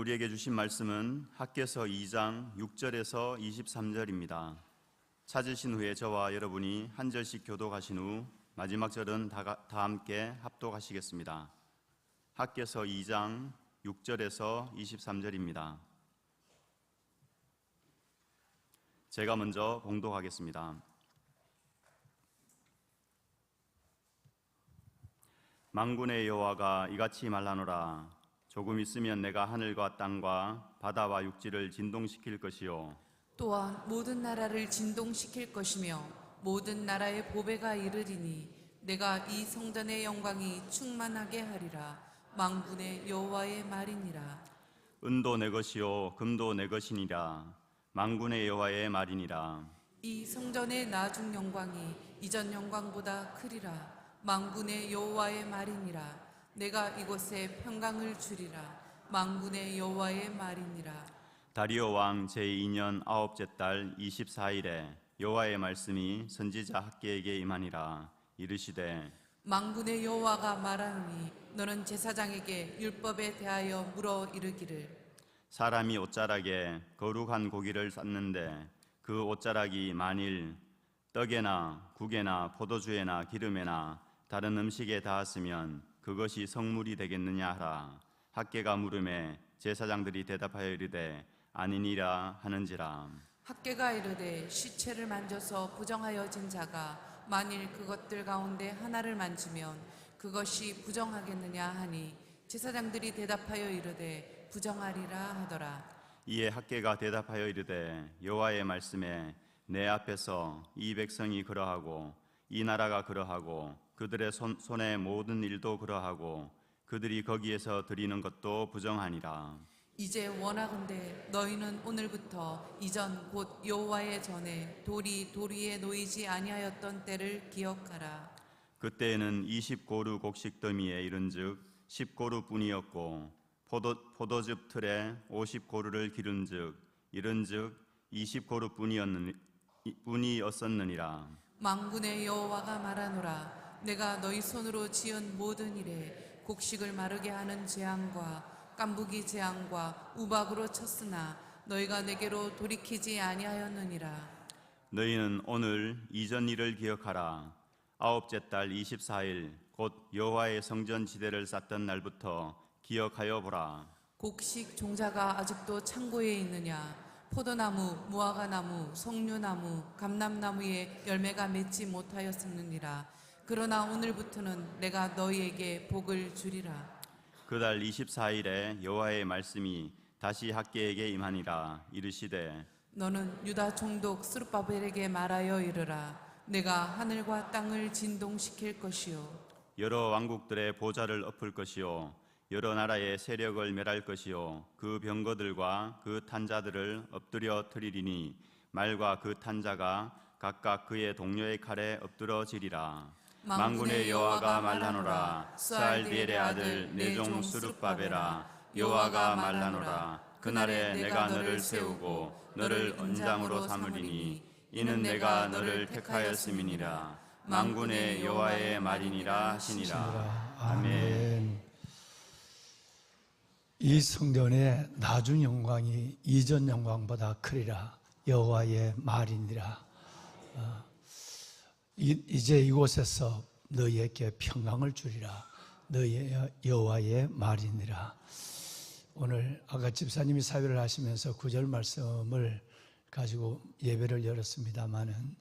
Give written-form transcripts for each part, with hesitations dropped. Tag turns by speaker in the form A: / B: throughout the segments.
A: 우리에게 주신 말씀은 학개서 2장 6절에서 23절입니다. 찾으신 후에 저와 여러분이 한 절씩 교독하신 후 마지막 절은 다 함께 합독하시겠습니다. 학개서 2장 6절에서 23절입니다. 제가 먼저 봉독하겠습니다. 만군의 여호와가 이같이 말하노라. 조금 있으면 내가 하늘과 땅과 바다와 육지를 진동시킬 것이요
B: 또한 모든 나라를 진동시킬 것이며 모든 나라의 보배가 이르리니 내가 이 성전의 영광이 충만하게 하리라. 만군의 여호와의 말이니라.
A: 은도 내 것이요 금도 내 것이니라. 만군의 여호와의 말이니라.
B: 이 성전의 나중 영광이 이전 영광보다 크리라. 만군의 여호와의 말이니라. 내가 이곳에 평강을 주리라. 만군의 여호와의 말이니라.
A: 다리오 왕 제2년 아홉째 달 24일에 여호와의 말씀이 선지자 학개에게 임하니라. 이르시되
B: 만군의 여호와가 말하노니 너는 제사장에게 율법에 대하여 물어 이르기를
A: 사람이 옷자락에 거룩한 고기를 쌓는데 그 옷자락이 만일 떡에나 국에나 포도주에나 기름에나 다른 음식에 닿았으면 그것이 성물이 되겠느냐 하라. 학개가 물음에 제사장들이 대답하여 이르되 아니니라 하는지라.
B: 학개가 이르되 시체를 만져서 부정하여진 자가 만일 그것들 가운데 하나를 만지면 그것이 부정하겠느냐 하니 제사장들이 대답하여 이르되 부정하리라 하더라.
A: 이에 학개가 대답하여 이르되 여호와의 말씀에 내 앞에서 이 백성이 그러하고 이 나라가 그러하고 그들의 손의 모든 일도 그러하고 그들이 거기에서 드리는 것도 부정하니라.
B: 이제 원하건대 너희는 오늘부터 이전 곧 여호와의 전에 돌이 돌 위에 놓이지 아니하였던 때를 기억하라.
A: 그때에는 20고루 곡식 더미에 이른즉 10고루뿐이었고 포도즙 틀에 50고루를 기른즉 이른즉 20고루뿐이었느니라.
B: 만군의 여호와가 말하노라. 내가 너희 손으로 지은 모든 일에 곡식을 마르게 하는 재앙과 깐부기 재앙과 우박으로 쳤으나 너희가 내게로 돌이키지 아니하였느니라.
A: 너희는 오늘 이전 일을 기억하라. 아홉째 달 24일 곧 여호와의 성전 지대를 쌓던 날부터 기억하여 보라.
B: 곡식 종자가 아직도 창고에 있느냐? 포도나무, 무화과나무, 석류나무, 감람나무에 열매가 맺지 못하였느니라. 그러나 오늘부터는 내가 너희에게 복을 주리라.
A: 그달 24일에 여호와의 말씀이 다시 학개에게 임하니라. 이르시되
B: 너는 유다 총독 스룹바벨에게 말하여 이르라. 내가 하늘과 땅을 진동시킬 것이요
A: 여러 왕국들의 보좌를 엎을 것이요 여러 나라의 세력을 멸할 것이요 그 병거들과 그 탄자들을 엎드려 트리리니 말과 그 탄자가 각각 그의 동료의 칼에 엎드러지리라. 만군의 여호와가 말하노라. 스알디엘의 아들 내 종 스룹바벨아 여호와가 말하노라. 그날에 내가 너를 세우고 너를 언장으로 삼으리니 이는 내가 너를 택하였음이니라. 만군의 여호와의 말이니라 하시니라. 아멘.
C: 이 성전의 나중 영광이 이전 영광보다 크리라. 여호와의 말이니라. 이제 이곳에서 너희에게 평강을 주리라. 너희의 여호와의 말이니라. 오늘 아까 집사님이 사회를 하시면서 구절 말씀을 가지고 예배를 열었습니다마는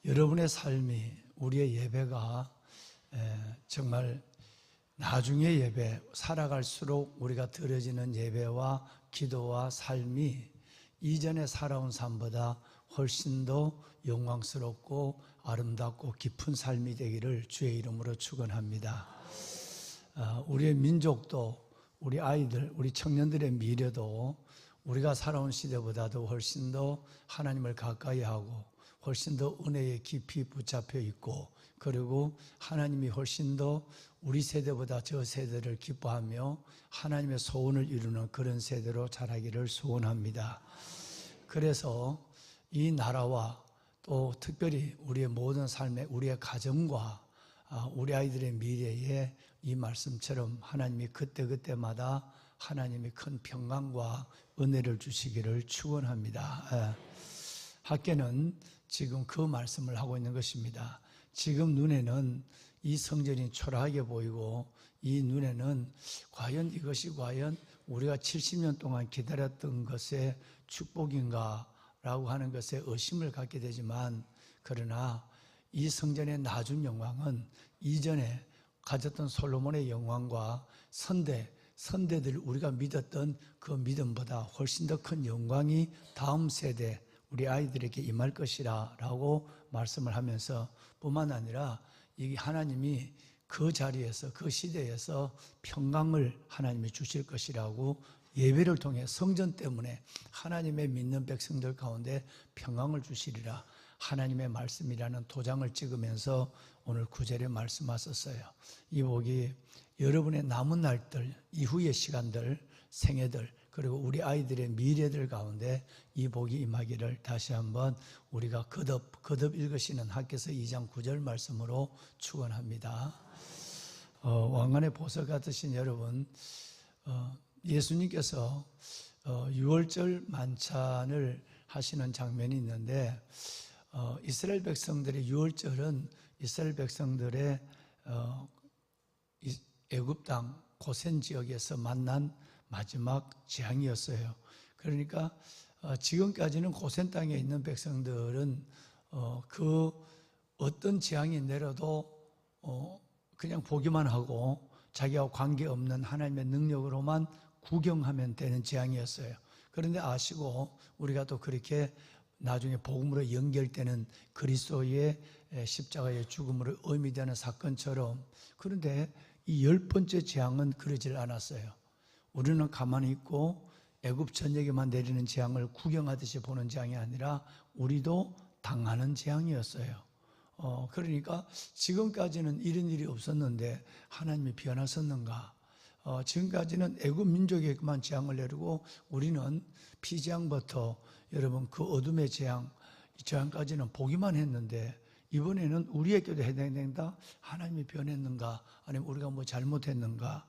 C: 여러분의 삶이 우리의 예배가 정말 나중에 예배 살아갈수록 우리가 드려지는 예배와 기도와 삶이 이전에 살아온 삶보다 훨씬 더 영광스럽고 아름답고 깊은 삶이 되기를 주의 이름으로 축원합니다. 우리의 민족도 우리 아이들, 우리 청년들의 미래도 우리가 살아온 시대보다도 훨씬 더 하나님을 가까이 하고 훨씬 더 은혜에 깊이 붙잡혀 있고 그리고 하나님이 훨씬 더 우리 세대보다 저 세대를 기뻐하며 하나님의 소원을 이루는 그런 세대로 자라기를 소원합니다. 그래서 이 나라와 또 특별히 우리의 모든 삶에 우리의 가정과 우리 아이들의 미래에 이 말씀처럼 하나님이 그때그때마다 하나님이 큰 평강과 은혜를 주시기를 축원합니다. 학계는 지금 그 말씀을 하고 있는 것입니다. 지금 눈에는 이 성전이 초라하게 보이고 이 눈에는 과연 이것이 과연 우리가 70년 동안 기다렸던 것의 축복인가 라고 하는 것에 의심을 갖게 되지만, 그러나 이 성전의 나중 영광은 이전에 가졌던 솔로몬의 영광과 선대들 우리가 믿었던 그 믿음보다 훨씬 더 큰 영광이 다음 세대 우리 아이들에게 임할 것이라 라고 말씀을 하면서, 뿐만 아니라 이 하나님이 그 자리에서 그 시대에서 평강을 하나님이 주실 것이라고, 예배를 통해 성전 때문에 하나님의 믿는 백성들 가운데 평강을 주시리라 하나님의 말씀이라는 도장을 찍으면서 오늘 9절에 말씀하셨어요. 이 복이 여러분의 남은 날들, 이후의 시간들, 생애들, 그리고 우리 아이들의 미래들 가운데 이 복이 임하기를 다시 한번 우리가 거듭 읽으시는 학개서 2장 9절 말씀으로 축원합니다. 왕관의 보석 같으신 여러분, 예수님께서 6월절 만찬을 하시는 장면이 있는데, 이스라엘 백성들의 6월절은 이스라엘 백성들의 애굽 땅 고센 지역에서 만난 마지막 재앙이었어요. 그러니까 지금까지는 고센 땅에 있는 백성들은 그 어떤 재앙이 내려도 그냥 보기만 하고 자기와 관계없는 하나님의 능력으로만 구경하면 되는 재앙이었어요. 그런데 아시고 우리가 또 그렇게 나중에 복음으로 연결되는 그리스도의 십자가의 죽음으로 의미되는 사건처럼, 그런데 이 10번째 재앙은 그러질 않았어요. 우리는 가만히 있고 애굽 전역에만 내리는 재앙을 구경하듯이 보는 재앙이 아니라 우리도 당하는 재앙이었어요. 그러니까 지금까지는 이런 일이 없었는데 하나님이 변하셨는가? 지금까지는 애굽 민족에게만 재앙을 내리고 우리는 피재앙부터 여러분 그 어둠의 재앙, 이 재앙까지는 보기만 했는데 이번에는 우리에게도 해당된다? 하나님이 변했는가? 아니면 우리가 뭐 잘못했는가?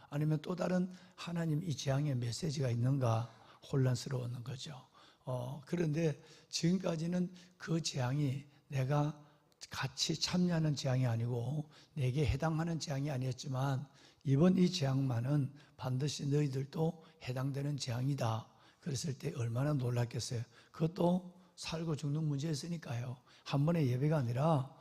C: 아니면 또 다른 하나님 이 재앙의 메시지가 있는가? 혼란스러웠는 거죠. 그런데 지금까지는 그 재앙이 내가 같이 참여하는 재앙이 아니고 내게 해당하는 재앙이 아니었지만, 이번 이 재앙만은 반드시 너희들도 해당되는 재앙이다 그랬을 때 얼마나 놀랐겠어요. 그것도 살고 죽는 문제였으니까요. 한 번의 예배가 아니라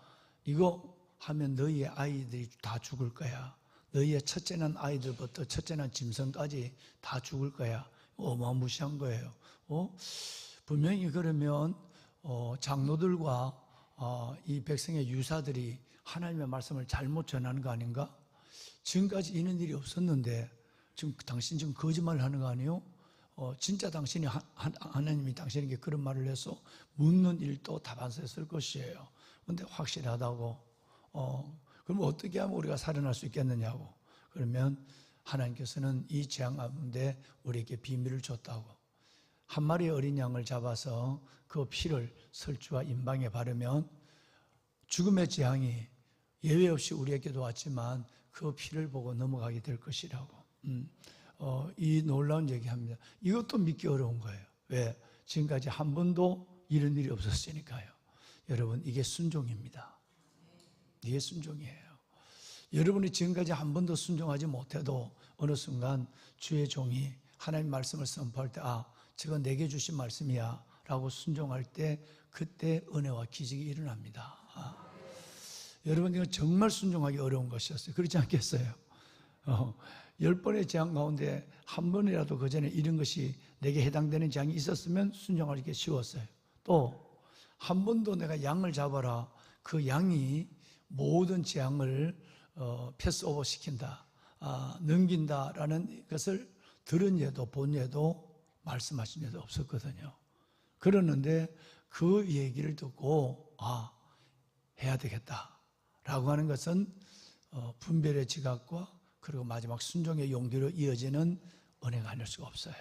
C: 이거 하면 너희의 아이들이 다 죽을 거야. 너희의 첫째 난 아이들부터 첫째 난 짐승까지 다 죽을 거야. 어마무시한 거예요. 분명히 그러면 장로들과 이 백성의 유사들이 하나님의 말씀을 잘못 전하는 거 아닌가? 지금까지 이런 일이 없었는데 지금 당신 지금 거짓말을 하는 거 아니에요? 진짜 당신이 하나님이 당신에게 그런 말을 해서 묻는 일도 답안했을 것이에요. 그런데 확실하다고. 그럼 어떻게 하면 우리가 살아날 수 있겠느냐고. 그러면 하나님께서는 이 재앙 가운데 우리에게 비밀을 줬다고. 한 마리의 어린 양을 잡아서 그 피를 설주와 임방에 바르면 죽음의 재앙이 예외 없이 우리에게도 왔지만 그 피를 보고 넘어가게 될 것이라고. 이 놀라운 얘기합니다. 이것도 믿기 어려운 거예요. 왜? 지금까지 한 번도 이런 일이 없었으니까요. 여러분, 이게 순종입니다. 이게 순종이에요. 여러분이 지금까지 한 번도 순종하지 못해도 어느 순간 주의 종이 하나님 말씀을 선포할 때 저건 내게 주신 말씀이야 라고 순종할 때 그때 은혜와 기적이 일어납니다. 여러분, 이건 정말 순종하기 어려운 것이었어요. 그렇지 않겠어요? 10번의 재앙 가운데 한 번이라도 그 전에 이런 것이 내게 해당되는 재앙이 있었으면 순종하기 쉬웠어요. 또 한 번도 내가 양을 잡아라, 그 양이 모든 재앙을 패스오버 시킨다, 넘긴다라는 것을 들은 예도 본 예도 말씀하신 예도 없었거든요. 그러는데 그 얘기를 듣고 해야 되겠다라고 하는 것은 분별의 지각과 그리고 마지막 순종의 용기로 이어지는 은혜가 아닐 수가 없어요.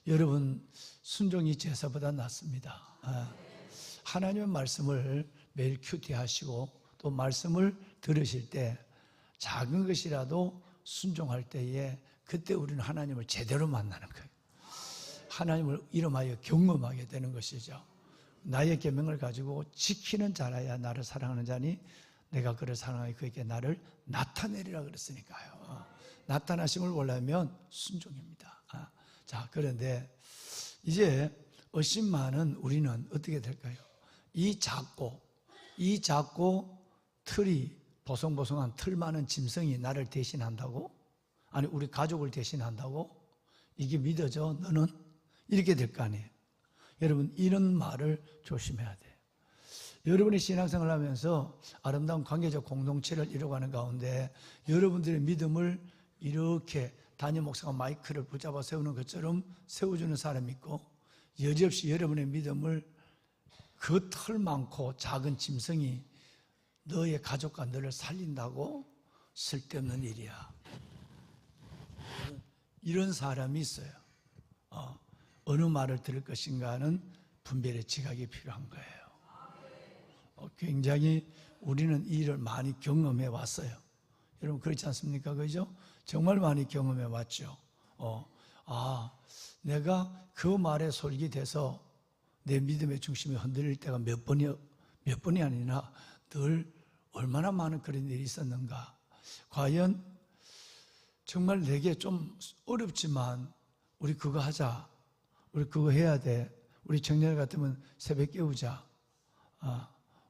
C: 여러분, 순종이 제사보다 낫습니다. 하나님의 말씀을 매일 큐티하시고 또 말씀을 들으실 때 작은 것이라도 순종할 때에 그때 우리는 하나님을 제대로 만나는 거예요. 하나님을 이름하여 경험하게 되는 것이죠. 나의 계명을 가지고 지키는 자라야 나를 사랑하는 자니 내가 그를 사랑하여 그에게 나를 나타내리라 그랬으니까요. 나타나심을 원하면 순종입니다. 자, 그런데 이제 의심 많은 우리는 어떻게 될까요? 이 작고 틀이 보송보송한 틀 많은 짐승이 나를 대신한다고? 아니 우리 가족을 대신한다고? 이게 믿어져? 너는? 이렇게 될 거 아니에요. 여러분 이런 말을 조심해야 돼요. 여러분이 신앙생활을 하면서 아름다운 관계적 공동체를 이루어가는 가운데 여러분들의 믿음을 이렇게 담임 목사가 마이크를 붙잡아 세우는 것처럼 세워주는 사람이 있고, 여지없이 여러분의 믿음을 그 털 많고 작은 짐승이 너의 가족과 너를 살린다고? 쓸데없는 일이야. 이런 사람이 있어요. 어느 말을 들을 것인가는 분별의 지각이 필요한 거예요. 굉장히 우리는 이 일을 많이 경험해 왔어요. 여러분 그렇지 않습니까? 그죠? 정말 많이 경험해 왔죠. 내가 그 말에 솔깃해서 내 믿음의 중심이 흔들릴 때가 몇 번이 아니라 늘 얼마나 많은 그런 일이 있었는가. 과연 정말 내게 좀 어렵지만 우리 그거 하자. 우리 그거 해야 돼. 우리 청년 같으면 새벽 깨우자.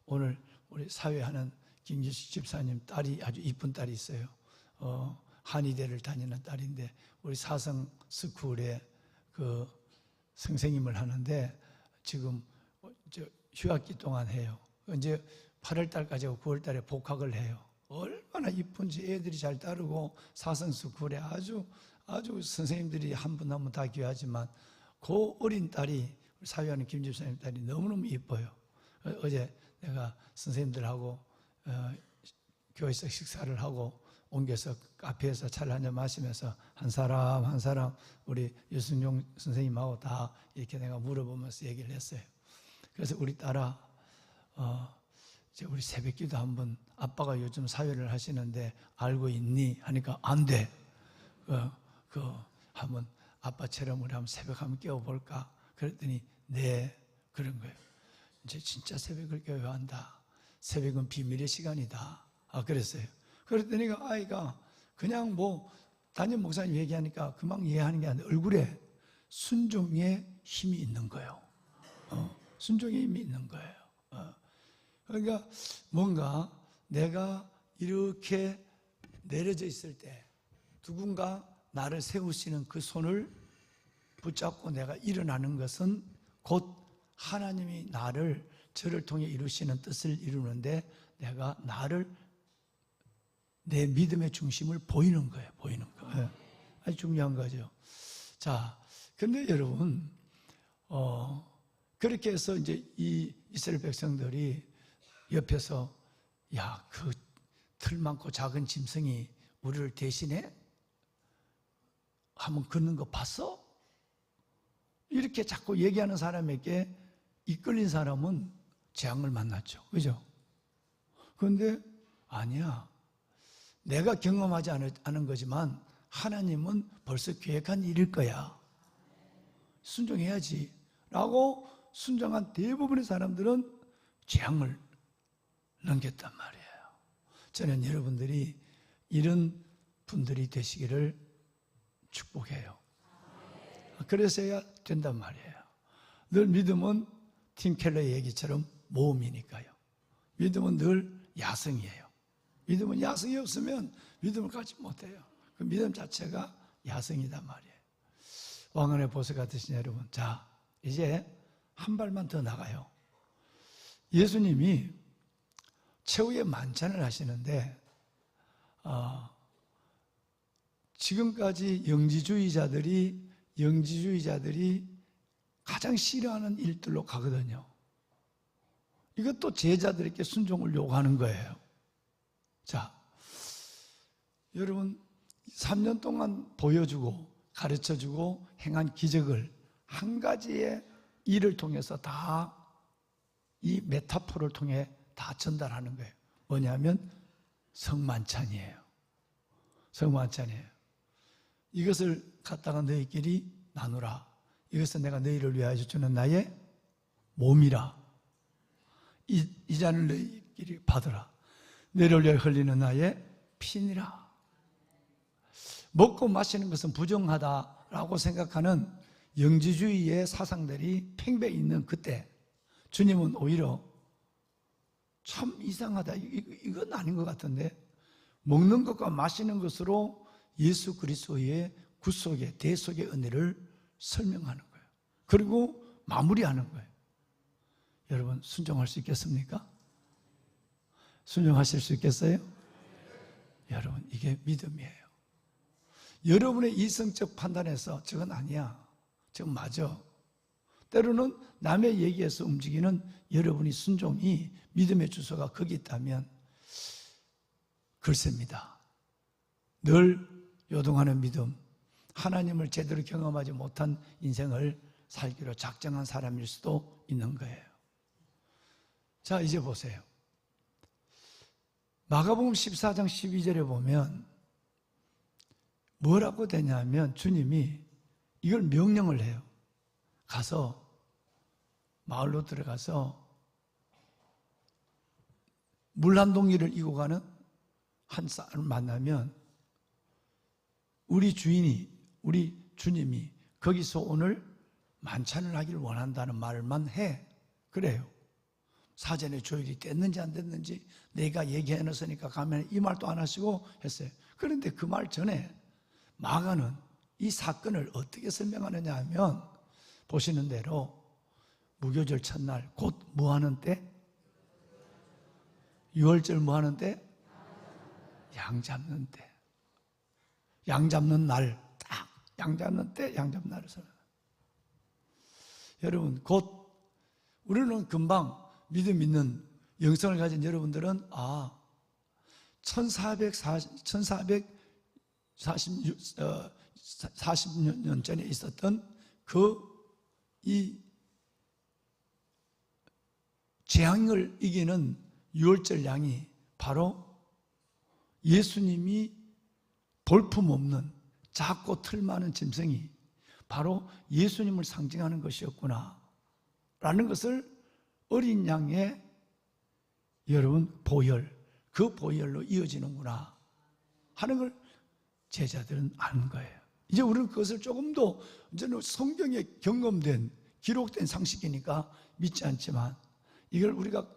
C: 오늘 우리 사회하는 김기식 집사님 딸이 아주 이쁜 딸이 있어요. 한의대를 다니는 딸인데 우리 사성 스쿨에 그 선생님을 하는데 지금 휴학기 동안 해요. 이제 8월 달까지 하고 9월 달에 복학을 해요. 얼마나 이쁜지 애들이 잘 따르고 사성 스쿨에 아주 선생님들이 한 분 한 분 다 귀하지만 그 어린 딸이 우리 사회하는 김 집사님 딸이 너무너무 이뻐요. 어제 내가 선생님들하고 교회에서 식사를 하고 옮겨서 카페에서 차를 한잔 마시면서 한 사람 우리 유승용 선생님하고 다 이렇게 내가 물어보면서 얘기를 했어요. 그래서 우리 딸아, 이제 우리 새벽기도 한번 아빠가 요즘 사회를 하시는데 알고 있니? 하니까 안 돼. 한번 아빠처럼 우리 한번 새벽 한번 깨워볼까? 그랬더니 네, 그런 거예요. 이제 진짜 새벽을 깨워야 한다. 새벽은 비밀의 시간이다. 그랬어요. 그랬더니 아이가 그냥 담임 목사님 얘기하니까 금방 이해하는 게 아니라 얼굴에 순종의 힘이 있는 거예요. 순종의 힘이 있는 거예요. 그러니까 뭔가 내가 이렇게 내려져 있을 때 누군가 나를 세우시는 그 손을 붙잡고 내가 일어나는 것은 곧 하나님이 저를 통해 이루시는 뜻을 이루는데 내가 내 믿음의 중심을 보이는 거예요. 보이는 거. 아주 중요한 거죠. 자, 근데 여러분, 그렇게 해서 이제 이 이스라엘 백성들이 옆에서 그 틀 많고 작은 짐승이 우리를 대신해? 한번 걷는 거 봤어? 이렇게 자꾸 얘기하는 사람에게 이끌린 사람은 재앙을 만났죠. 그죠? 그런데 아니야. 내가 경험하지 않은 거지만 하나님은 벌써 계획한 일일 거야. 순종해야지. 라고 순종한 대부분의 사람들은 재앙을 넘겼단 말이에요. 저는 여러분들이 이런 분들이 되시기를 축복해요. 그래서야 된단 말이에요. 늘 믿음은 팀 켈러의 얘기처럼 모험이니까요. 믿음은 늘 야성이에요. 믿음은 야성이 없으면 믿음을 갖지 못해요. 그 믿음 자체가 야성이단 말이에요. 왕안의 보석 같으신 여러분, 자 이제 한 발만 더 나가요. 예수님이 최후의 만찬을 하시는데 지금까지 영지주의자들이 가장 싫어하는 일들로 가거든요. 이것도 제자들에게 순종을 요구하는 거예요. 자, 여러분 3년 동안 보여주고 가르쳐주고 행한 기적을 한 가지의 일을 통해서 다 이 메타포를 통해 다 전달하는 거예요. 뭐냐면 성만찬이에요. 성만찬이에요. 이것을 갖다가 너희끼리 나누라. 이것은 내가 너희를 위하여 주는 나의 몸이라. 이 잔을 너희끼리 받으라. 너희를 위하여 흘리는 나의 피니라. 먹고 마시는 것은 부정하다라고 생각하는 영지주의의 사상들이 팽배해 있는 그때 주님은 오히려 참 이상하다, 이건 아닌 것 같은데, 먹는 것과 마시는 것으로 예수 그리스도의 구속의 대속의 은혜를 설명하는 거예요. 그리고 마무리하는 거예요. 여러분 순종할 수 있겠습니까? 순종하실 수 있겠어요? 여러분 이게 믿음이에요. 여러분의 이성적 판단에서 저건 아니야, 저건 맞아, 때로는 남의 얘기에서 움직이는 여러분이 순종이 믿음의 주소가 거기 있다면 글쎄입니다. 늘 요동하는 믿음, 하나님을 제대로 경험하지 못한 인생을 살기로 작정한 사람일 수도 있는 거예요. 자, 이제 보세요. 마가복음 14장 12절에 보면 뭐라고 되냐면 주님이 이걸 명령을 해요. 가서 마을로 들어가서 물 한 동이를 이고 가는 한 사람을 만나면 우리 주인이, 우리 주님이 거기서 오늘 만찬을 하기를 원한다는 말만 해. 그래요. 사전에 조율이 됐는지 안 됐는지 내가 얘기해 놨으니까 가면 이 말도 안 하시고 했어요. 그런데 그 말 전에 마가는 이 사건을 어떻게 설명하느냐 하면 보시는 대로 무교절 첫날 곧 뭐하는 때? 유월절 뭐하는 때? 양 잡는 때. 양 잡는 날, 딱 양 잡는 때, 양 잡는 날을 설명합니다. 여러분 곧 우리는 금방 믿음 있는 영성을 가진 여러분들은 40년 전에 있었던 이 재앙을 이기는 유월절 양이 바로 예수님이 볼품없는 작고 틀 많은 짐승이 바로 예수님을 상징하는 것이었구나 라는 것을 어린 양의 여러분 보혈, 그 보혈로 이어지는구나 하는 걸 제자들은 아는 거예요. 이제 우리는 그것을 조금 더 이제는 성경에 경험된 기록된 상식이니까 믿지 않지만 이걸 우리가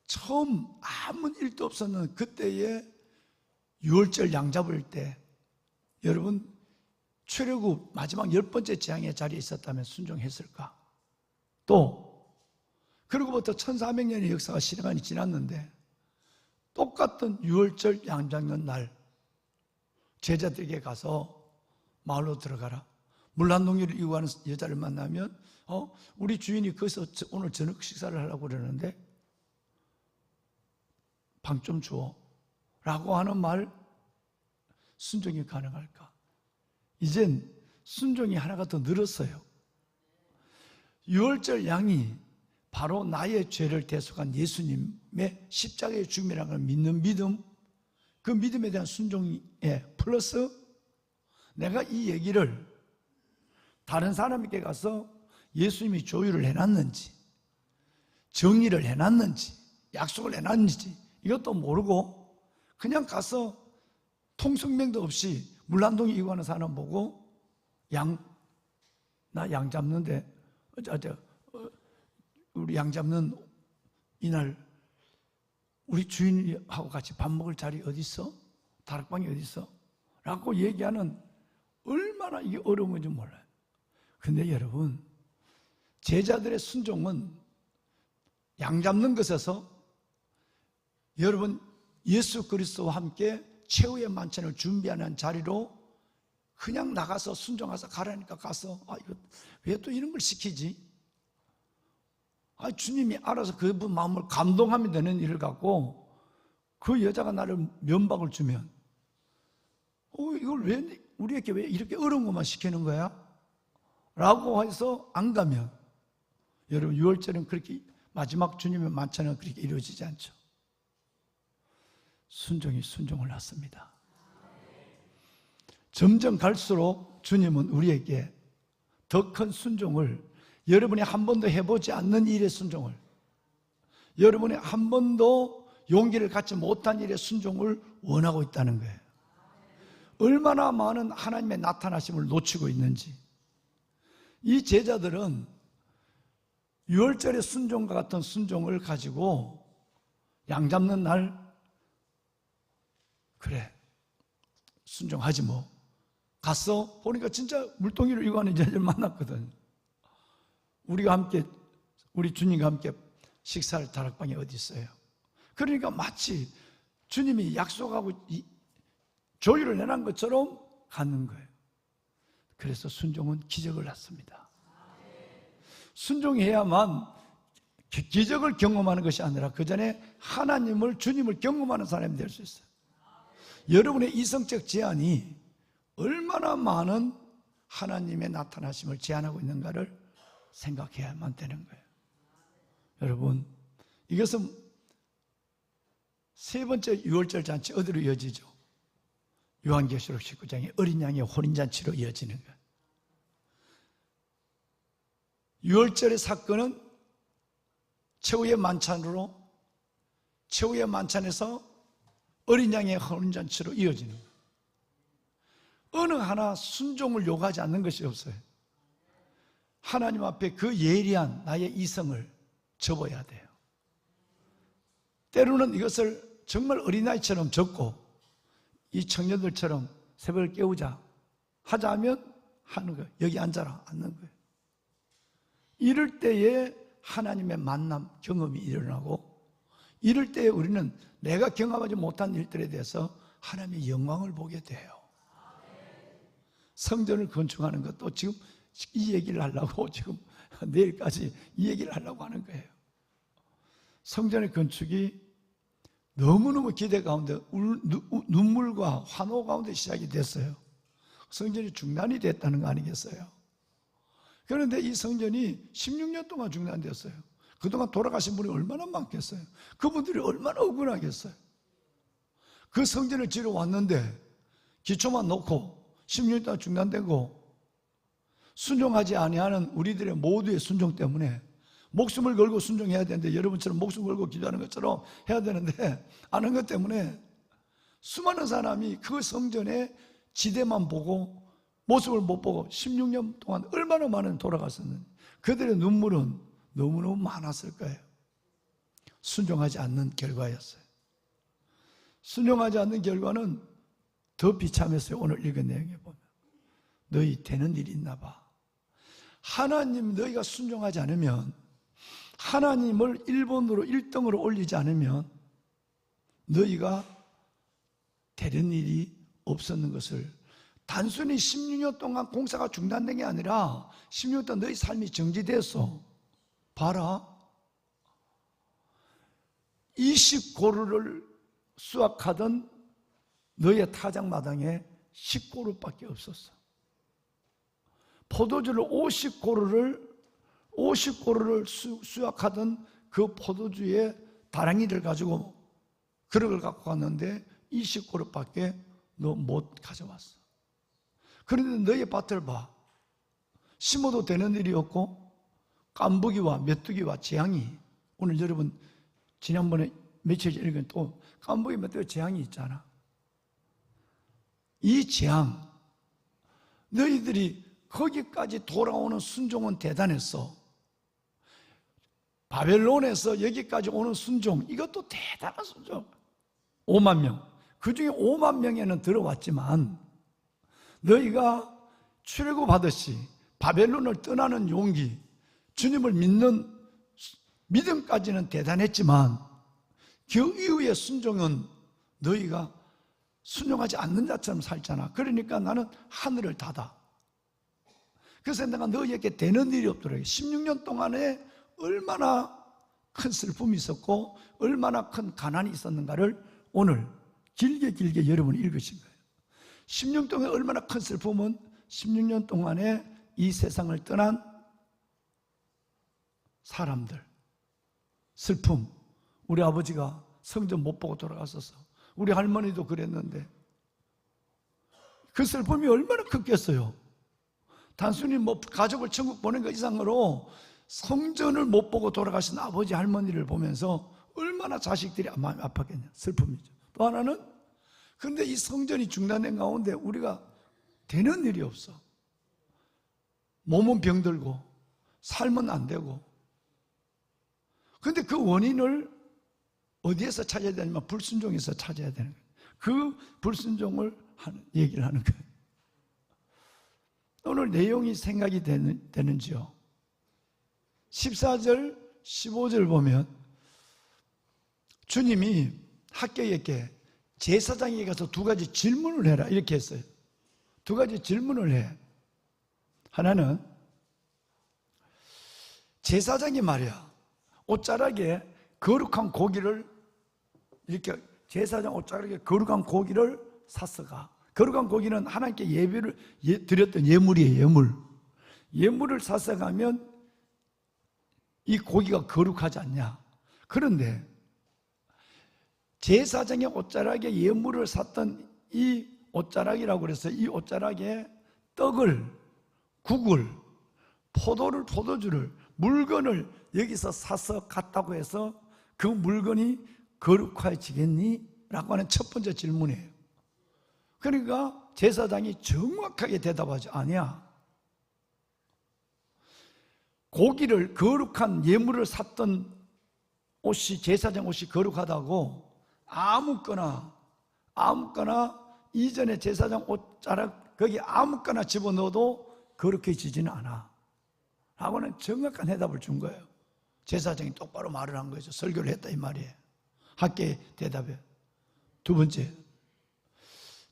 C: 처음 아무 일도 없었는 그때의 유월절 양 잡을 때 여러분 최려구 마지막 10번째 재앙의 자리에 있었다면 순종했을까? 또 그리고부터 1400년의 역사가 시간이 지났는데 똑같은 유월절 양 잡는 날 제자들에게 가서 마을로 들어가라. 물 한 동이를 이고 가는 여자를 만나면 우리 주인이 거기서 오늘 저녁 식사를 하려고 그러는데 방 좀 주어 라고 하는 말 순종이 가능할까? 이젠 순종이 하나가 더 늘었어요. 유월절 양이 바로 나의 죄를 대속한 예수님의 십자가의 죽음이라는 걸 믿는 믿음, 그 믿음에 대한 순종에 플러스 내가 이 얘기를 다른 사람에게 가서 예수님이 조율을 해놨는지 정리를 해놨는지 약속을 해놨는지 이것도 모르고 그냥 가서 통성명도 없이 물 한 동이 이고 가는 사람 보고 나 양 잡는데 우리 양 잡는 이날 우리 주인하고 같이 밥 먹을 자리 어디 있어? 다락방이 어디 있어? 라고 얘기하는 얼마나 이게 어려운 건지 몰라요. 근데 여러분 제자들의 순종은 양 잡는 것에서 여러분 예수 그리스도와 함께 최후의 만찬을 준비하는 자리로 그냥 나가서 순종해서 가라니까 가서 이거 왜 또 이런 걸 시키지? 주님이 알아서 그분 마음을 감동하면 되는 일을 갖고 그 여자가 나를 면박을 주면 이걸 왜 우리에게 왜 이렇게 어려운 것만 시키는 거야? 라고 해서 안 가면 여러분 유월절은 그렇게 마지막 주님의 만찬은 그렇게 이루어지지 않죠. 순종이 순종을 낳습니다. 점점 갈수록 주님은 우리에게 더 큰 순종을, 여러분이 한 번도 해보지 않는 일의 순종을, 여러분이 한 번도 용기를 갖지 못한 일의 순종을 원하고 있다는 거예요. 얼마나 많은 하나님의 나타나심을 놓치고 있는지. 이 제자들은 유월절의 순종과 같은 순종을 가지고 양 잡는 날, 그래 순종하지 뭐. 갔어 보니까 진짜 물동이로 이고 하는 제자를 만났거든. 우리가 함께, 우리 주님과 함께 식사할 다락방이 어디 있어요. 그러니까 마치 주님이 약속하고 조율을 내놓은 것처럼 가는 거예요. 그래서 순종은 기적을 낳습니다. 순종해야만 기적을 경험하는 것이 아니라 그 전에 하나님을, 주님을 경험하는 사람이 될 수 있어요. 여러분의 이성적 제한이 얼마나 많은 하나님의 나타나심을 제한하고 있는가를 생각해야만 되는 거예요. 여러분, 이것은 세 번째 유월절 잔치 어디로 이어지죠? 요한계시록 19장에 어린 양의 혼인잔치로 이어지는 거예요. 유월절의 사건은 최후의 만찬으로, 최후의 만찬에서 어린 양의 혼인잔치로 이어지는 거예요. 어느 하나 순종을 요구하지 않는 것이 없어요. 하나님 앞에 그 예리한 나의 이성을 접어야 돼요. 때로는 이것을 정말 어린아이처럼 접고 이 청년들처럼 새벽을 깨우자 하자 하면 하는 거예요. 여기 앉아라, 앉는 거예요. 이럴 때에 하나님의 만남 경험이 일어나고, 이럴 때에 우리는 내가 경험하지 못한 일들에 대해서 하나님의 영광을 보게 돼요. 성전을 건축하는 것도 지금 이 얘기를 하려고, 지금 내일까지 이 얘기를 하려고 하는 거예요. 성전의 건축이 너무너무 기대 가운데 눈물과 환호 가운데 시작이 됐어요. 성전이 중단이 됐다는 거 아니겠어요? 그런데 이 성전이 16년 동안 중단됐어요. 그동안 돌아가신 분이 얼마나 많겠어요? 그분들이 얼마나 억울하겠어요? 그 성전을 지러 왔는데 기초만 놓고 16년 동안 중단되고, 순종하지 아니하는 우리들의 모두의 순종 때문에 목숨을 걸고 순종해야 되는데, 여러분처럼 목숨 걸고 기도하는 것처럼 해야 되는데 안 한 것 때문에 수많은 사람이 그 성전의 지대만 보고 모습을 못 보고 16년 동안 얼마나 많은 돌아갔었는지, 그들의 눈물은 너무너무 많았을 거예요. 순종하지 않는 결과였어요. 순종하지 않는 결과는 더 비참했어요. 오늘 읽은 내용에 보면 너희 되는 일이 있나 봐. 하나님, 너희가 순종하지 않으면, 하나님을 1번으로 1등으로 올리지 않으면 너희가 되는 일이 없었는 것을, 단순히 16년 동안 공사가 중단된 게 아니라 16년 동안 너희 삶이 정지됐어. 봐라, 20고루를 수확하던 너희의 타작마당에 10고루밖에 없었어. 포도주를 50고루를 수확하던 그 포도주의 다랑이를 가지고 그릇을 갖고 갔는데 20고루밖에 너 못 가져왔어. 그런데 너희의 밭을 봐. 심어도 되는 일이 없고 깐부기와 메뚜기와 재앙이, 오늘 여러분 지난번에 며칠 전에 읽은 또 깐부기, 메뚜기, 재앙이 있잖아. 이 재앙, 너희들이 거기까지 돌아오는 순종은 대단했어. 바벨론에서 여기까지 오는 순종, 이것도 대단한 순종. 5만 명, 그 중에 5만 명에는 들어왔지만 너희가 출애굽하듯이 바벨론을 떠나는 용기, 주님을 믿는 믿음까지는 대단했지만 그 이후의 순종은 너희가 순종하지 않는 자처럼 살잖아. 그러니까 나는 하늘을 닫아. 그래서 내가 너희에게 되는 일이 없더라고요. 16년 동안에 얼마나 큰 슬픔이 있었고 얼마나 큰 가난이 있었는가를 오늘 길게 여러분이 읽으신 거예요. 16년 동안에 얼마나 큰 슬픔은 16년 동안에 이 세상을 떠난 사람들, 슬픔. 우리 아버지가 성전 못 보고 돌아갔었어. 우리 할머니도 그랬는데 그 슬픔이 얼마나 컸겠어요. 단순히 뭐 가족을 천국 보낸 것 이상으로 성전을 못 보고 돌아가신 아버지 할머니를 보면서 얼마나 자식들이 마음이 아팠겠냐. 슬픔이죠. 또 하나는 근데 이 성전이 중단된 가운데 우리가 되는 일이 없어. 몸은 병들고 삶은 안 되고. 근데 그 원인을 어디에서 찾아야 되냐면 불순종에서 찾아야 되는 거예요. 그 불순종을 얘기를 하는 거예요. 오늘 내용이 생각이 되는지요? 14절, 15절 보면 주님이 학교에게 제사장에게 가서 두 가지 질문을 해라 이렇게 했어요. 두 가지 질문을 해. 하나는 제사장이 말이야 옷자락에 거룩한 고기를 이렇게 제사장 옷자락에 거룩한 고기를 샀어가. 거룩한 고기는 하나님께 예배를 드렸던 예물이에요. 예물. 예물을 샀어가면 이 고기가 거룩하지 않냐. 그런데 제사장의 옷자락에 예물을 샀던 이 옷자락이라고 그래서 이 옷자락에 떡을, 국을, 포도를, 포도주를, 물건을 여기서 사서 갔다고 해서 그 물건이 거룩해지겠니? 라고 하는 첫 번째 질문이에요. 그러니까 제사장이 정확하게 대답하지 아니야. 고기를 거룩한 예물을 샀던 옷이 제사장 옷이 거룩하다고 아무거나 이전에 제사장 옷자락 거기 아무거나 집어넣어도 거룩해지지는 않아 라고는 정확한 해답을 준 거예요. 제사장이 똑바로 말을 한 거죠. 설교를 했다 이 말이에요. 학계의 대답에. 두 번째,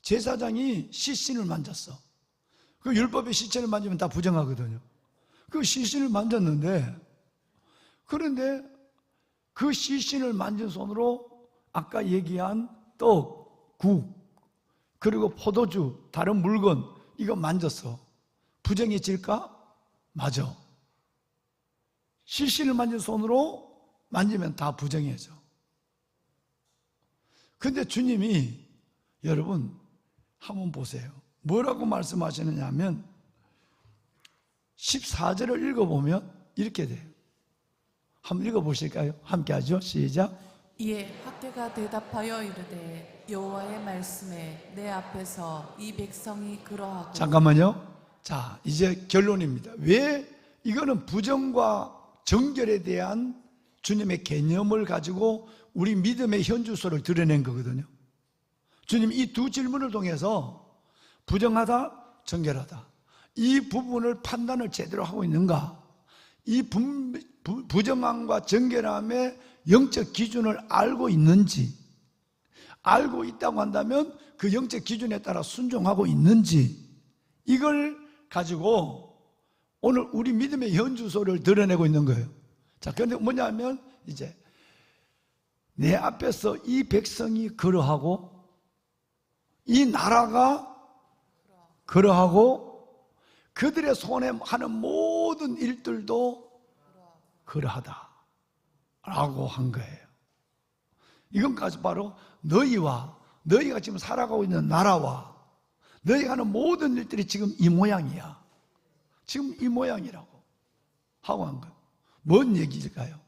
C: 제사장이 시신을 만졌어. 그 율법의 시체를 만지면 다 부정하거든요. 그 시신을 만졌는데, 그런데 그 시신을 만진 손으로 아까 얘기한 떡, 국, 그리고 포도주, 다른 물건 이거 만졌어. 부정해질까? 맞아. 시신을 만진 손으로 만지면 다 부정해져. 근데 주님이 여러분 한번 보세요. 뭐라고 말씀하시느냐 하면 14절을 읽어보면 이렇게 돼요. 한번 읽어보실까요? 함께 하죠. 시작.
B: 이에 학대가 대답하여 이르되 여호와의 말씀에 내 앞에서 이 백성이 그러하고.
C: 잠깐만요. 자, 이제 결론입니다. 왜 이거는 부정과 정결에 대한 주님의 개념을 가지고 우리 믿음의 현주소를 드러낸 거거든요. 주님 이 두 질문을 통해서 부정하다, 정결하다 이 부분을 판단을 제대로 하고 있는가, 이 부정함과 정결함의 영적 기준을 알고 있는지, 알고 있다고 한다면 그 영적 기준에 따라 순종하고 있는지, 이걸 가지고 오늘 우리 믿음의 현주소를 드러내고 있는 거예요. 자, 그런데 뭐냐면 이제 내 앞에서 이 백성이 그러하고 이 나라가 그러하고 그들의 손에 하는 모든 일들도 그러하다 라고 한 거예요. 이건까지 바로 너희가 지금 살아가고 있는 나라와 너희가 하는 모든 일들이 지금 이 모양이야. 지금 이 모양이라고 하고 한 거예요. 뭔 얘기일까요?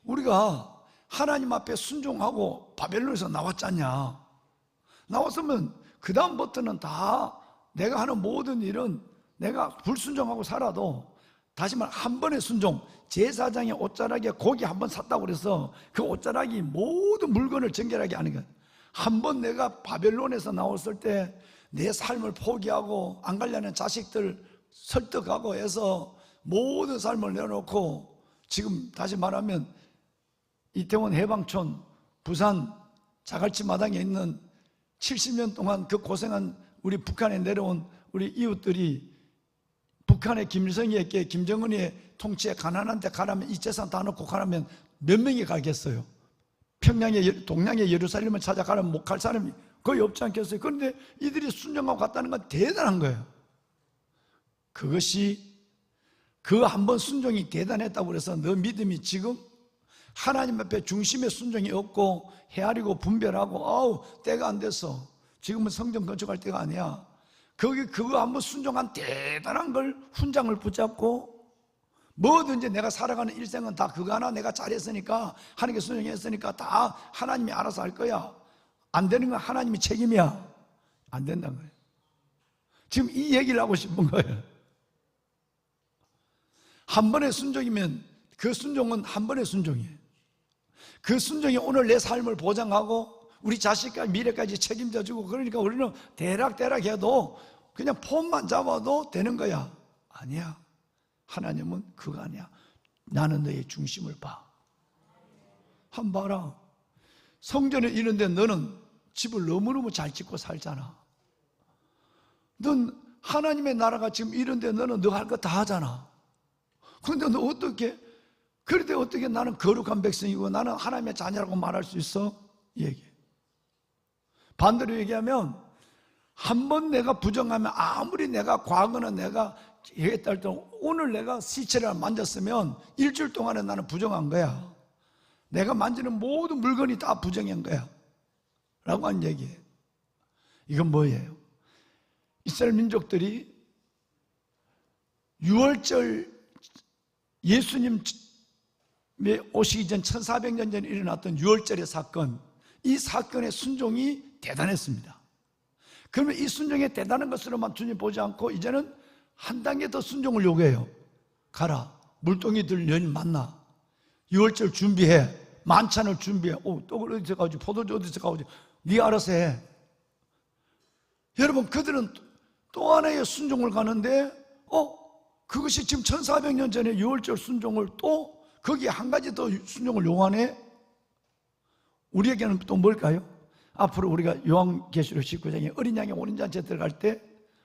C: 우리가 하나님 앞에 순종하고 바벨론에서 나왔잖냐. 나왔으면 그 다음부터는 다 내가 하는 모든 일은 내가 불순종하고 살아도 다시 말해 한 번의 순종, 제사장의 옷자락에 고기 한 번 샀다고 그래서 그 옷자락이 모든 물건을 정결하게 하는 거야. 한 번 내가 바벨론에서 나왔을 때 내 삶을 포기하고 안 가려는 자식들 설득하고 해서 모든 삶을 내놓고 지금 다시 말하면 이태원 해방촌, 부산 자갈치 마당에 있는 70년 동안 그 고생한 우리 북한에 내려온 우리 이웃들이 북한의 김일성이에게 김정은의 통치에 가난한 데 가라면 이 재산 다 넣고 가라면 몇 명이 가겠어요? 평양의 동양의 예루살렘을 찾아가라면 못 갈 사람이 거의 없지 않겠어요? 그런데 이들이 순종하고 갔다는 건 대단한 거예요. 그것이 그 한 번 순종이 대단했다고 해서 너 믿음이 지금 하나님 앞에 중심의 순종이 없고 헤아리고 분별하고 때가 안 됐어. 지금은 성전 건축할 때가 아니야. 거기 그거 한번 순종한 대단한 걸 훈장을 붙잡고 뭐든지 내가 살아가는 일생은 다 그거 하나 내가 잘했으니까 하나님께 순종했으니까 다 하나님이 알아서 할 거야. 안 되는 건 하나님이 책임이야. 안 된다는 거예요. 지금 이 얘기를 하고 싶은 거예요. 한 번의 순종이면 그 순종은 한 번의 순종이에요. 그 순종이 오늘 내 삶을 보장하고 우리 자식까지 미래까지 책임져주고, 그러니까 우리는 대략 해도 그냥 폼만 잡아도 되는 거야. 아니야. 하나님은 그거 아니야. 나는 너의 중심을 봐. 한번 봐라. 성전에 있는데 너는 집을 너무너무 잘 짓고 살잖아. 넌 하나님의 나라가 지금 이런데 너는 너 할 거 다 하잖아. 그런데 너 어떻게, 그런데 어떻게 나는 거룩한 백성이고 나는 하나님의 자녀라고 말할 수 있어? 얘기해. 반대로 얘기하면 한 번 내가 부정하면, 아무리 내가 과거는 내가 했다 할때 오늘 내가 시체를 만졌으면 일주일 동안에 나는 부정한 거야. 내가 만지는 모든 물건이 다 부정한 거야 라고 하는 얘기예요. 이건 뭐예요? 이스라엘 민족들이 유월절, 예수님 오시기 전 1400년 전에 일어났던 유월절의 사건, 이 사건의 순종이 대단했습니다. 그러면 이 순종의 대단한 것으로만 주님 보지 않고 이제는 한 단계 더 순종을 요구해요. 가라, 물동이들 여인 만나, 유월절 준비해, 만찬을 준비해. 또 어디서 가오지? 포도주 어디서 가오지? 네가 알아서 해. 여러분, 그들은 또 하나의 순종을 가는데 그것이 지금 1400년 전에 유월절 순종을 또 거기에 한 가지 더 순종을 요하네. 우리에게는 또 뭘까요? 앞으로 우리가 요한계시록 19장에 어린 양의 혼인잔치에 들어갈 때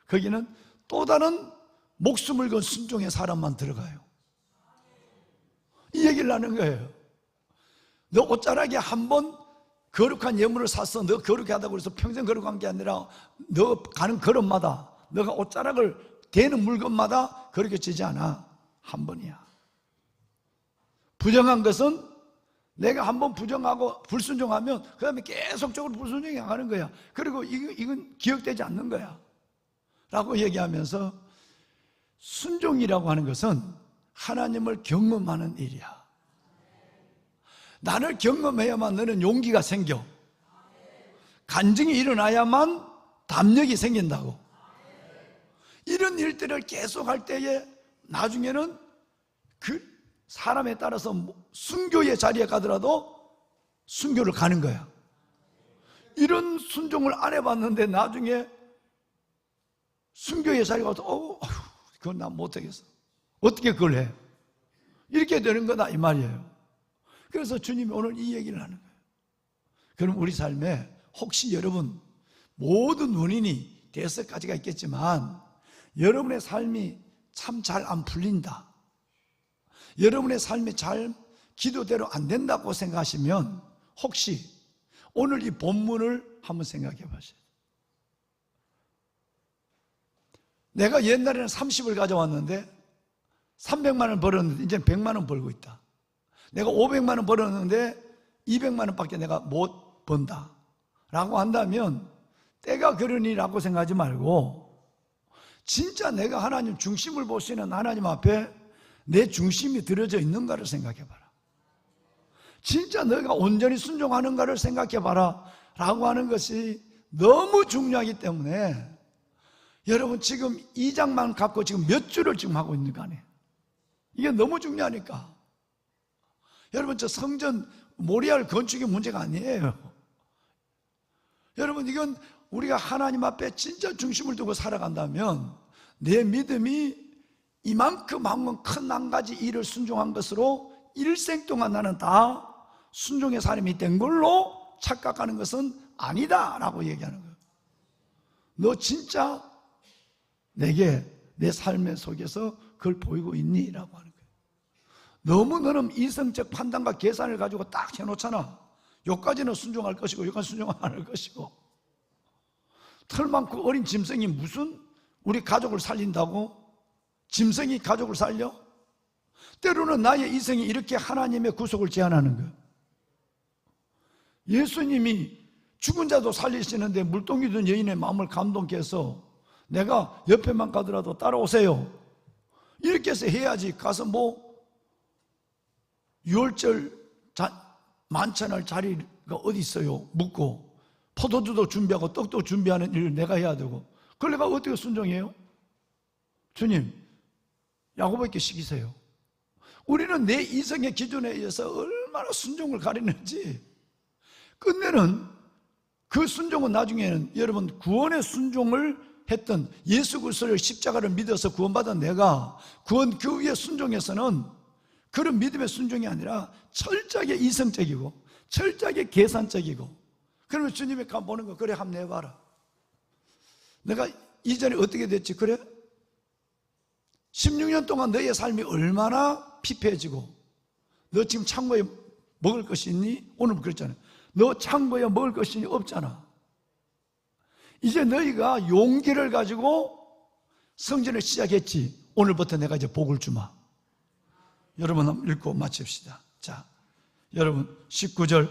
C: 거기는 또 다른 목숨을 건 순종의 사람만 들어가요. 이 얘기를 하는 거예요. 너 옷자락에 한 번 거룩한 예물을 샀어. 너 거룩해 하다고 해서 평생 거룩한 게 아니라 너 가는 걸음마다, 너가 옷자락을 대는 물건마다 거룩해지지 않아. 한 번이야. 부정한 것은 내가 한번 부정하고 불순종하면 그 다음에 계속적으로 불순종이 가는 거야. 그리고 이건 기억되지 않는 거야 라고 얘기하면서, 순종이라고 하는 것은 하나님을 경험하는 일이야. 나를 경험해야만 너는 용기가 생겨. 간증이 일어나야만 담력이 생긴다고. 이런 일들을 계속 할 때에 나중에는 그 사람에 따라서 순교의 자리에 가더라도 순교를 가는 거야. 이런 순종을 안 해봤는데 나중에 순교의 자리에 가서 그건 난 못하겠어. 어떻게 그걸 해? 이렇게 되는 거다 이 말이에요. 그래서 주님이 오늘 이 얘기를 하는 거예요. 그럼 우리 삶에 혹시 여러분 모든 원인이 대여섯 가지가 있겠지만 여러분의 삶이 참 잘 안 풀린다, 여러분의 삶이 잘 기도대로 안 된다고 생각하시면 혹시 오늘 이 본문을 한번 생각해 보세요. 내가 옛날에는 30을 가져왔는데 300만 원 벌었는데 이제 100만 원 벌고 있다. 내가 500만 원 벌었는데 200만 원밖에 내가 못 번다 라고 한다면 때가 그러니라고 생각하지 말고 진짜 내가 하나님 중심을 보시는 하나님 앞에 내 중심이 들어져 있는가를 생각해 봐라. 진짜 너가 온전히 순종하는가를 생각해 봐라 라고 하는 것이 너무 중요하기 때문에 여러분 지금 2장만 갖고 지금 몇 주를 지금 하고 있는 거 아니에요. 이게 너무 중요하니까. 여러분 저 성전 모리알 건축의 문제가 아니에요. 여러분 이건 우리가 하나님 앞에 진짜 중심을 두고 살아간다면 내 믿음이 이만큼 큰 한 가지 일을 순종한 것으로 일생 동안 나는 다 순종의 사람이 된 걸로 착각하는 것은 아니다 라고 얘기하는 거예요. 너 진짜 내게 내 삶의 속에서 그걸 보이고 있니? 라고 하는 거예요. 너무 너는 이성적 판단과 계산을 가지고 딱 해놓잖아. 여기까지는 순종할 것이고 여기까지 순종 안 할 것이고. 털 많고 어린 짐승이 무슨 우리 가족을 살린다고? 짐승이 가족을 살려? 때로는 나의 이성이 이렇게 하나님의 구속을 제한하는 거예요. 예수님이 죽은 자도 살리시는데 물동이 든 여인의 마음을 감동케 해서 내가 옆에만 가더라도 따라오세요 이렇게 해서 해야지. 가서 뭐 6월절 만찬할 자리가 어디 있어요? 묻고 포도주도 준비하고 떡도 준비하는 일을 내가 해야 되고, 그걸 내가 어떻게 순종해요? 주님, 야고보에게 시키세요. 우리는 내 이성의 기준에 의해서 얼마나 순종을 가리는지. 끝내는 그 순종은 나중에는 여러분 구원의 순종을 했던 예수 그리스도의 십자가를 믿어서 구원받은 내가 구원 그 위에 순종해서는 그런 믿음의 순종이 아니라 철저하게 이성적이고 철저하게 계산적이고. 그러면 주님이 보는 거, 그래 한번 해봐라. 내가 이전에 어떻게 됐지? 그래? 16년 동안 너의 삶이 얼마나 피폐해지고, 너 지금 창고에 먹을 것이 있니? 오늘 그랬잖아요. 너 창고에 먹을 것이 없잖아. 이제 너희가 용기를 가지고 성전을 시작했지. 오늘부터 내가 이제 복을 주마. 여러분 한번 읽고 마칩시다. 자, 여러분 19절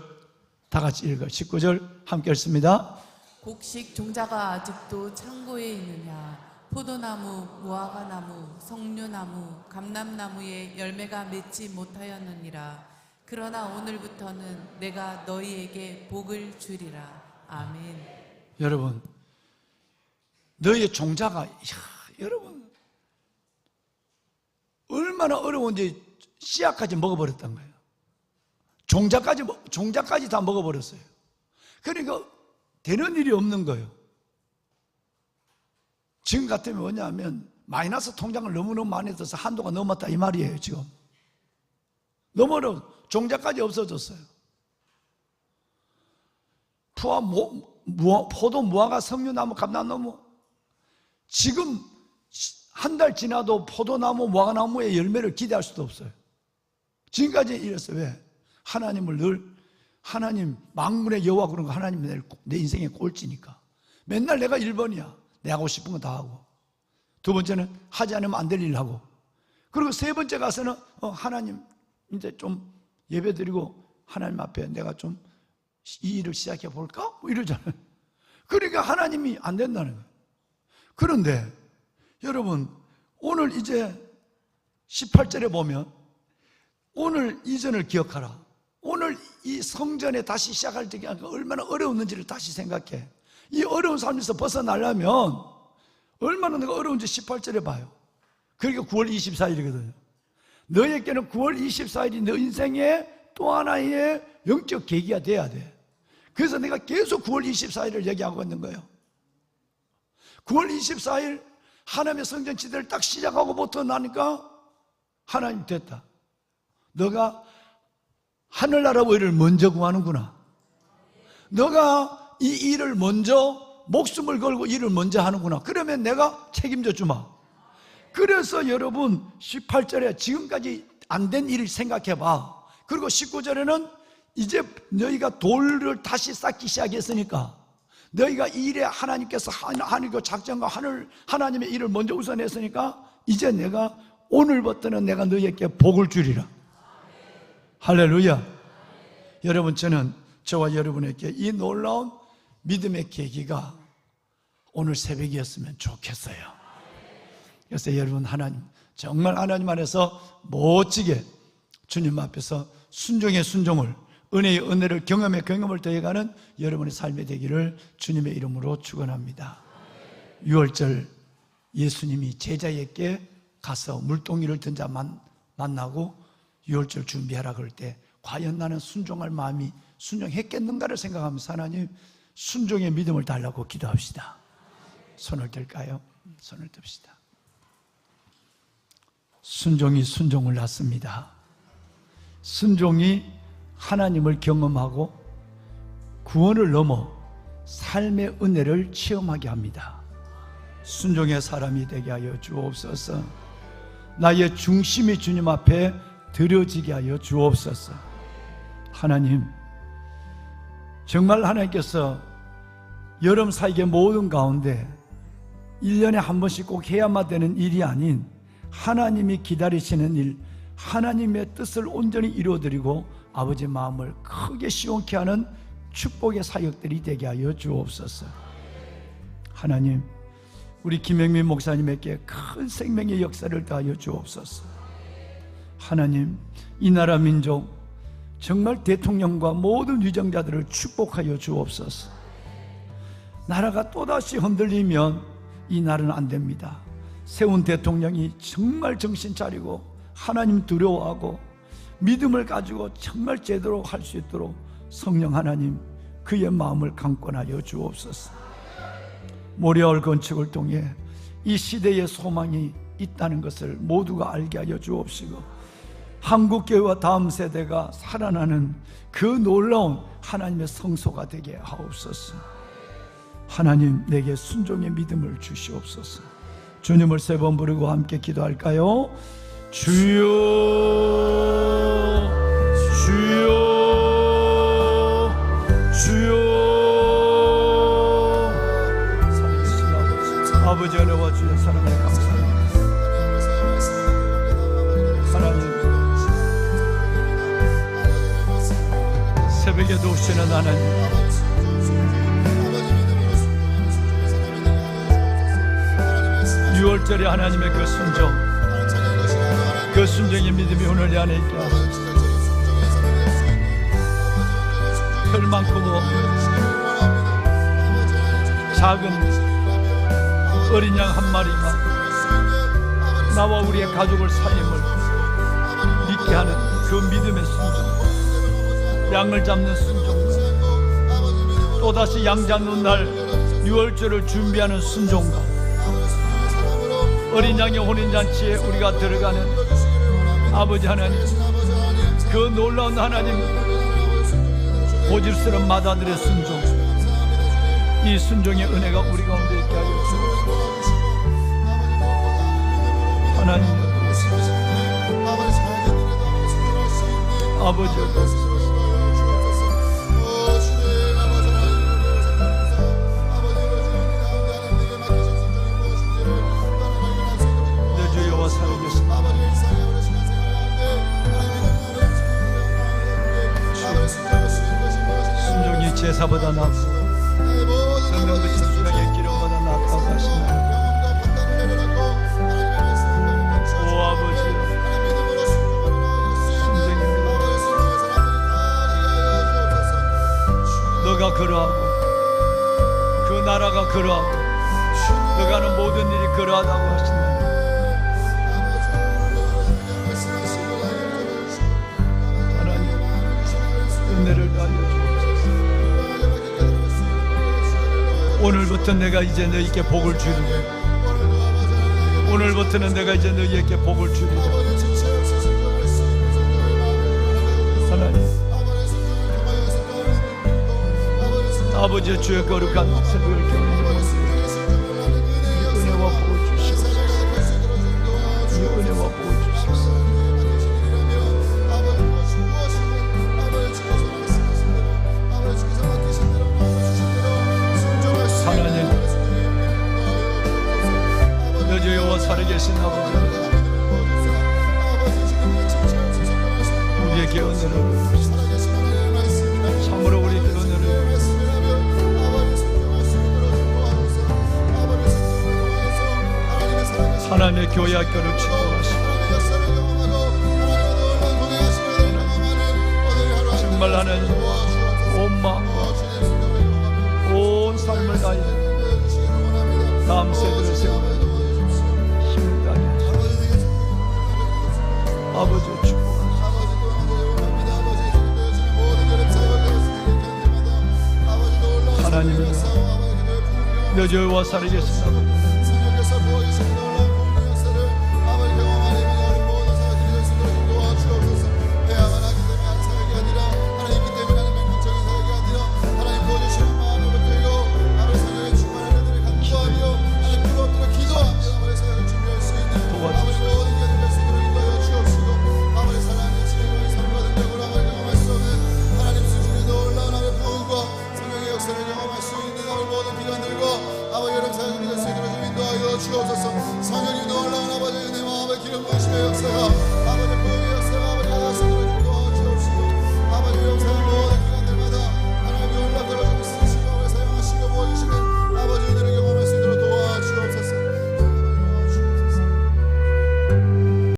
C: 다 같이 읽어요. 19절 함께 읽습니다.
B: 곡식 종자가 아직도 창고에 있느냐? 포도나무, 무화과나무, 석류나무, 감람나무에 열매가 맺지 못하였느니라. 그러나 오늘부터는 내가 너희에게 복을 주리라. 아멘.
C: 여러분, 너희의 종자가, 여러분 얼마나 어려운지 씨앗까지 먹어버렸던 거예요. 종자까지 다 먹어버렸어요. 그러니까 되는 일이 없는 거예요. 지금 같으면 뭐냐면 마이너스 통장을 너무너무 많이 써서 한도가 넘었다 이 말이에요. 지금 너무 어려워. 종자까지 없어졌어요. 포도, 무화과, 석류나무, 감람나무, 지금 한 달 지나도 포도나무, 무화과나무의 열매를 기대할 수도 없어요. 지금까지 이랬어요. 왜? 하나님을 늘, 하나님 만군의 여호와 그런 거, 하나님 내 인생의 꼴찌니까 맨날 내가 1번이야. 내가 하고 싶은 거 다 하고, 두 번째는 하지 않으면 안 될 일을 하고, 그리고 세 번째 가서는 하나님 이제 좀 예배 드리고 하나님 앞에 내가 좀 이 일을 시작해 볼까? 뭐 이러잖아요. 그러니까 하나님이 안 된다는 거예요. 그런데 여러분, 오늘 이제 18절에 보면 오늘 이전을 기억하라. 오늘 이 성전에 다시 시작할 때 얼마나 어려웠는지를 다시 생각해. 이 어려운 삶에서 벗어나려면 얼마나 내가 어려운지 18절에 봐요. 그러니까 9월 24일이거든요. 너에게는 9월 24일이 너 인생의 또 하나의 영적 계기가 돼야 돼. 그래서 내가 계속 9월 24일을 얘기하고 있는 거예요. 9월 24일 하나님의 성전 지대를 딱 시작하고부터 나니까 하나님 됐다. 너가 하늘나라의 일을 먼저 구하는구나. 너가 이 일을 먼저 목숨을 걸고 일을 먼저 하는구나. 그러면 내가 책임져 주마. 그래서 여러분 18절에 지금까지 안 된 일을 생각해 봐. 그리고 19절에는 이제 너희가 돌을 다시 쌓기 시작했으니까, 너희가 이 일에 하나님께서 하나님의 작전과 하나님의 일을 먼저 우선했으니까 이제 내가 오늘부터는 내가 너희에게 복을 주리라. 할렐루야. 여러분, 저는 저와 여러분에게 이 놀라운 믿음의 계기가 오늘 새벽이었으면 좋겠어요. 그래서 여러분, 하나님 정말 하나님 안에서 멋지게 주님 앞에서 순종의 순종을, 은혜의 은혜를, 경험의 경험을 더해가는 여러분의 삶이 되기를 주님의 이름으로 축원합니다. 6월절 예수님이 제자에게 가서 물동이를 든 자 만나고 6월절 준비하라 그럴 때 과연 나는 순종할 마음이 순종했겠는가를 생각하면서 하나님 순종의 믿음을 달라고 기도합시다. 손을 들까요? 손을 듭시다. 순종이 순종을 낳습니다. 순종이 하나님을 경험하고 구원을 넘어 삶의 은혜를 체험하게 합니다. 순종의 사람이 되게 하여 주옵소서. 나의 중심이 주님 앞에 드려지게 하여 주옵소서. 하나님, 정말 하나님께서 여름 사이의 모든 가운데 1년에 한 번씩 꼭 해야만 되는 일이 아닌 하나님이 기다리시는 일, 하나님의 뜻을 온전히 이루어드리고 아버지 마음을 크게 시원케 하는 축복의 사역들이 되게 하여 주옵소서. 하나님, 우리 김영민 목사님에게 큰 생명의 역사를 더하여 주옵소서. 하나님, 이 나라 민족 정말 대통령과 모든 위정자들을 축복하여 주옵소서. 나라가 또다시 흔들리면 이 나라는 안 됩니다. 세운 대통령이 정말 정신 차리고 하나님 두려워하고 믿음을 가지고 정말 제대로 할 수 있도록 성령 하나님 그의 마음을 강권하여 주옵소서. 모래월 건축을 통해 이 시대의 소망이 있다는 것을 모두가 알게 하여 주옵시고, 한국교회와 다음 세대가 살아나는 그 놀라운 하나님의 성소가 되게 하옵소서. 하나님, 내게 순종의 믿음을 주시옵소서. 주님을 세 번 부르고 함께 기도할까요? 주여, 주여, 주여. 아버지 은혜와 주의 사랑에 감사합니다. 하나님, 새벽에 도우시는 하나님, 유월절에 하나님의 그 순종, 그 순종의 믿음이 오늘 내 안에 있게 하소서. 별만큼 작은 어린 양 한 마리가 나와 우리의 가족을 살림을 믿게 하는 그 믿음의 순종, 양을 잡는 순종과 또다시 양 잡는 날 유월절을 준비하는 순종과 어린 양의 혼인잔치에 우리가 들어가는 아버지 하나님, 그 놀라운 하나님 고집스러운 마다들의 순종, 이 순종의 은혜가 우리 가운데 있게 하여 주옵소서. 하나님, 아버지, 내 주 여호와 살아계십니다. 순종이 제사보다 낫고 듣는 것이 수양의 기름보다 낫다고 하시나니, 오 아버지, 순종의 믿음, 너가 그러하고 그 나라가 그러하고 너가 하는 모든 일이 그러하다고 하시나니, 하나님 은혜를 다하여 주옵소서. 오늘부터 내가 이제 너희에게 복을 주리라. 오늘부터는 내가 이제 너희에게 복을 주리라. 하나님, 아버지의 주의 거룩한 새벽을 경험하며 은혜와 복을 주시옵소서. 이 은혜와 복을 주시옵소서. 하나님, 내 주 여호와 살아계신 아버지, 우리에게 은혜를 베푸시옵소서. 참으로 우리에게 은혜를 베푸시옵소서. 하나님의 교회 학교를 축복하시고 정말 하나님 온 마음과 온 삶을 다해 다음 세대를 세우는 힘을 다해 주시옵소서. 아버지 축복하소서. 하나님이여, 내 주 여호와 살아계신 아버지,